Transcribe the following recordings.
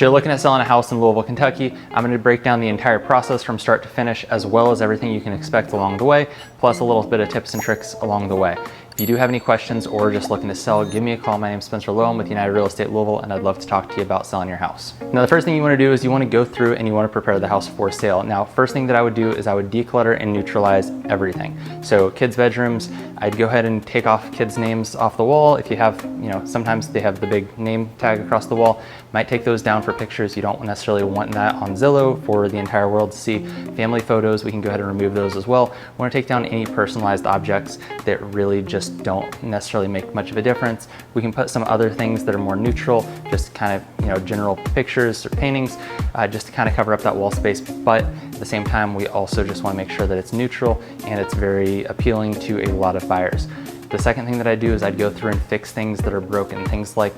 If you're looking at selling a house in Louisville, Kentucky, I'm going to break down the entire process from start to finish, as well as everything you can expect along the way, plus a little bit of tips and tricks along the way. If you do have any questions or just looking to sell, give me a call. My name is Spencer Lowe. I'm with United Real Estate Louisville, and I'd love to talk to you about selling your house. Now, the first thing you want to do is you want to go through and you want to prepare the house for sale. Now, first thing that I would do is I would declutter and neutralize everything. So kids' bedrooms, I'd go ahead and take off kids' names off the wall. If you have, sometimes they have the big name tag across the wall. Might take those down for pictures. You don't necessarily want that on Zillow for the entire world to see. Family photos, we can go ahead and remove those as well. We want to take down any personalized objects that really just don't necessarily make much of a difference. We can put some other things that are more neutral, just kind of, general pictures or paintings, just to kind of cover up that wall space. But at the same time, we also just want to make sure that it's neutral and it's very appealing to a lot of buyers. The second thing that I do is I'd go through and fix things that are broken, things like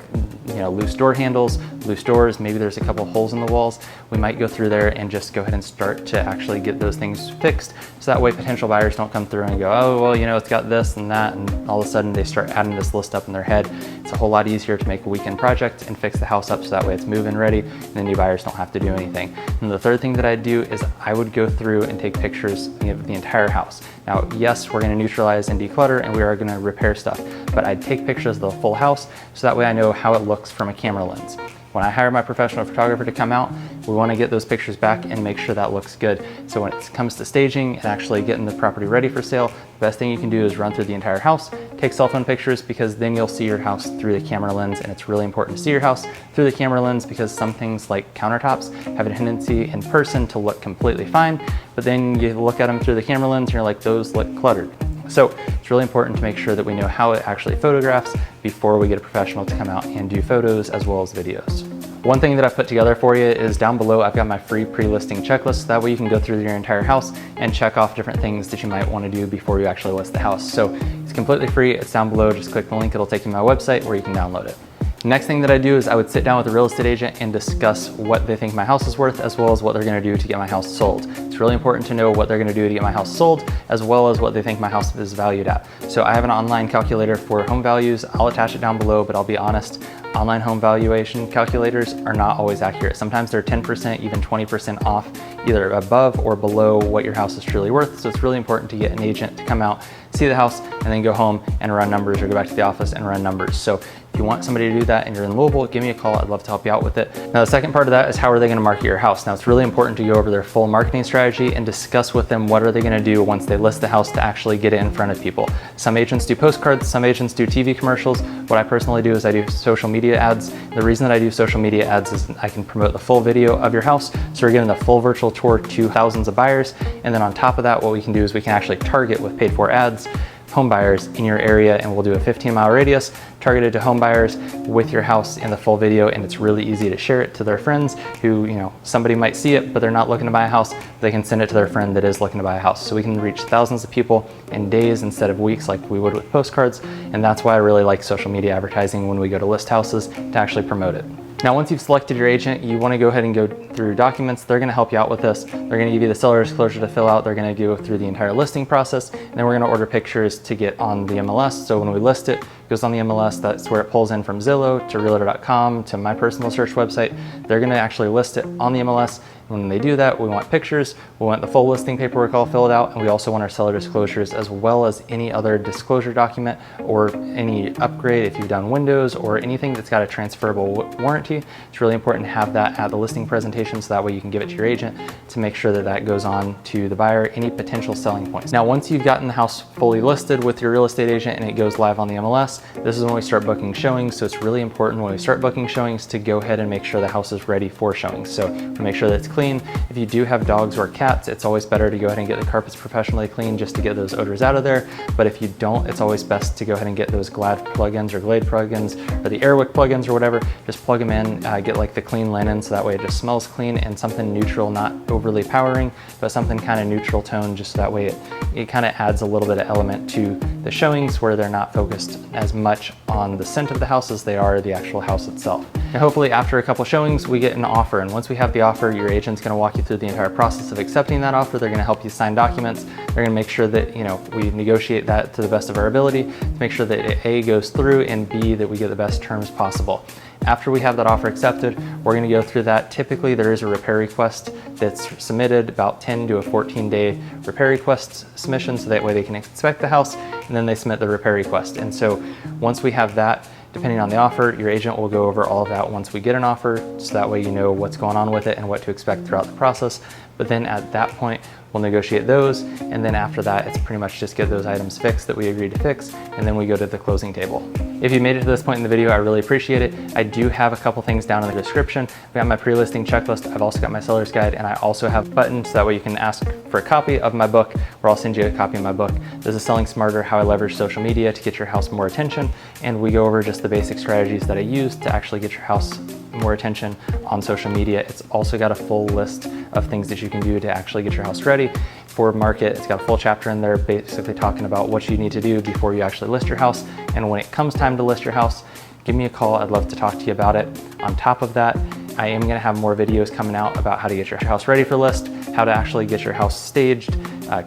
loose door handles, loose doors, maybe there's a couple holes in the walls. We might go through there and just go ahead and start to actually get those things fixed, so that way potential buyers don't come through and go, oh, well, it's got this and that, and all of a sudden they start adding this list up in their head. It's a whole lot easier to make a weekend project and fix the house up so that way it's move-in ready and the new buyers don't have to do anything. And the third thing that I'd do is I would go through and take pictures of the entire house. Now, yes, we're going to neutralize and declutter and we are going to repair stuff, but I'd take pictures of the full house so that way I know how it looks from a camera lens. When I hire my professional photographer to come out, we want to get those pictures back and make sure that looks good. So when it comes to staging and actually getting the property ready for sale, the best thing you can do is run through the entire house, take cell phone pictures, because then you'll see your house through the camera lens, and it's really important to see your house through the camera lens because some things like countertops have a tendency in person to look completely fine, but then you look at them through the camera lens and you're like, those look cluttered. So it's really important to make sure that we know how it actually photographs before we get a professional to come out and do photos as well as videos. One thing that I've put together for you is down below, I've got my free pre-listing checklist. That way you can go through your entire house and check off different things that you might want to do before you actually list the house. So it's completely free. It's down below. Just click the link. It'll take you to my website where you can download it. Next thing that I do is I would sit down with a real estate agent and discuss what they think my house is worth, as well as what they're going to do to get my house sold. It's really important to know what they're going to do to get my house sold, as well as what they think my house is valued at. So I have an online calculator for home values. I'll attach it down below, but I'll be honest, online home valuation calculators are not always accurate. Sometimes they're 10%, even 20% off, either above or below what your house is truly worth. So it's really important to get an agent to come out, see the house, and then go home and run numbers, or go back to the office and run numbers. So if you want somebody to do that and you're in Louisville, give me a call. I'd love to help you out with it. Now, the second part of that is how are they going to market your house? Now, it's really important to go over their full marketing strategy and discuss with them what are they going to do once they list the house to actually get it in front of people. Some agents do postcards, some agents do TV commercials. What I personally do is I do social media ads. The reason that I do social media ads is I can promote the full video of your house, so we're giving the full virtual tour to thousands of buyers. And then on top of that, what we can do is we can actually target with paid for ads home buyers in your area, and we'll do a 15-mile radius targeted to home buyers with your house in the full video. And it's really easy to share it to their friends who, somebody might see it, but they're not looking to buy a house. They can send it to their friend that is looking to buy a house. So we can reach thousands of people in days instead of weeks like we would with postcards. And that's why I really like social media advertising when we go to list houses, to actually promote it. Now, once you've selected your agent, you want to go ahead and go through documents. They're going to help you out with this. They're going to give you the seller disclosure to fill out. They're going to go through the entire listing process. And then we're going to order pictures to get on the MLS. So when we list it, it goes on the MLS. That's where it pulls in from Zillow to realtor.com to my personal search website. They're going to actually list it on the MLS. When they do that, we want pictures, we want the full listing paperwork all filled out, and we also want our seller disclosures, as well as any other disclosure document or any upgrade if you've done windows or anything that's got a transferable warranty. It's really important to have that at the listing presentation, so that way you can give it to your agent to make sure that that goes on to the buyer, any potential selling points. Now, once you've gotten the house fully listed with your real estate agent and it goes live on the MLS, this is when we start booking showings. So it's really important when we start booking showings to go ahead and make sure the house is ready for showings. So to make sure that it's clean. If you do have dogs or cats, it's always better to go ahead and get the carpets professionally cleaned just to get those odors out of there. But if you don't, it's always best to go ahead and get those Glad plugins or Glade plugins or the Airwick plugins or whatever. Just plug them in, get like the clean linen, so that way it just smells clean, and something neutral, not overly powering, but something kind of neutral tone, just so that way it kind of adds a little bit of element to the showings, where they're not focused as much on the scent of the house as they are the actual house itself. And hopefully after a couple showings, we get an offer. And once we have the offer, your agent's gonna walk you through the entire process of accepting that offer. They're gonna help you sign documents. They're gonna make sure that, you know, we negotiate that to the best of our ability to make sure that A, goes through, and B, that we get the best terms possible. After we have that offer accepted, we're gonna go through that. Typically, there is a repair request that's submitted, about 10 to a 14-day repair request submission, so that way they can inspect the house, and then they submit the repair request. And so once we have that, depending on the offer, your agent will go over all of that once we get an offer, so that way you know what's going on with it and what to expect throughout the process. But then at that point, we'll negotiate those, and then after that, it's pretty much just get those items fixed that we agreed to fix, and then we go to the closing table. If you made it to this point in the video, I really appreciate it. I do have a couple things down in the description. I've got my pre-listing checklist, I've also got my seller's guide, and I also have buttons, so that way you can ask for a copy of my book, or I'll send you a copy of my book. This is Selling Smarter, How I Leverage Social Media to Get Your House More Attention, and we go over just the basic strategies that I use to actually get your house more attention on social media. It's also got a full list of things that you can do to actually get your house ready for market. It's got a full chapter in there basically talking about what you need to do before you actually list your house. And when it comes time to list your house, give me a call. I'd love to talk to you about it. On top of that, I am gonna have more videos coming out about how to get your house ready for list, how to actually get your house staged,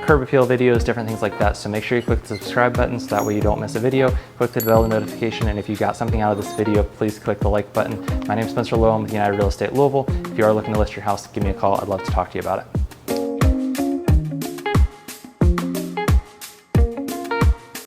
curb appeal videos, different things like that. So make sure you click the subscribe button so that way you don't miss a video. Click the bell notification, and if you got something out of this video, please click the like button. My name is Spencer Lowe. I'm with United Real Estate Louisville. If you are looking to list your house, give me a call. I'd love to talk to you about it.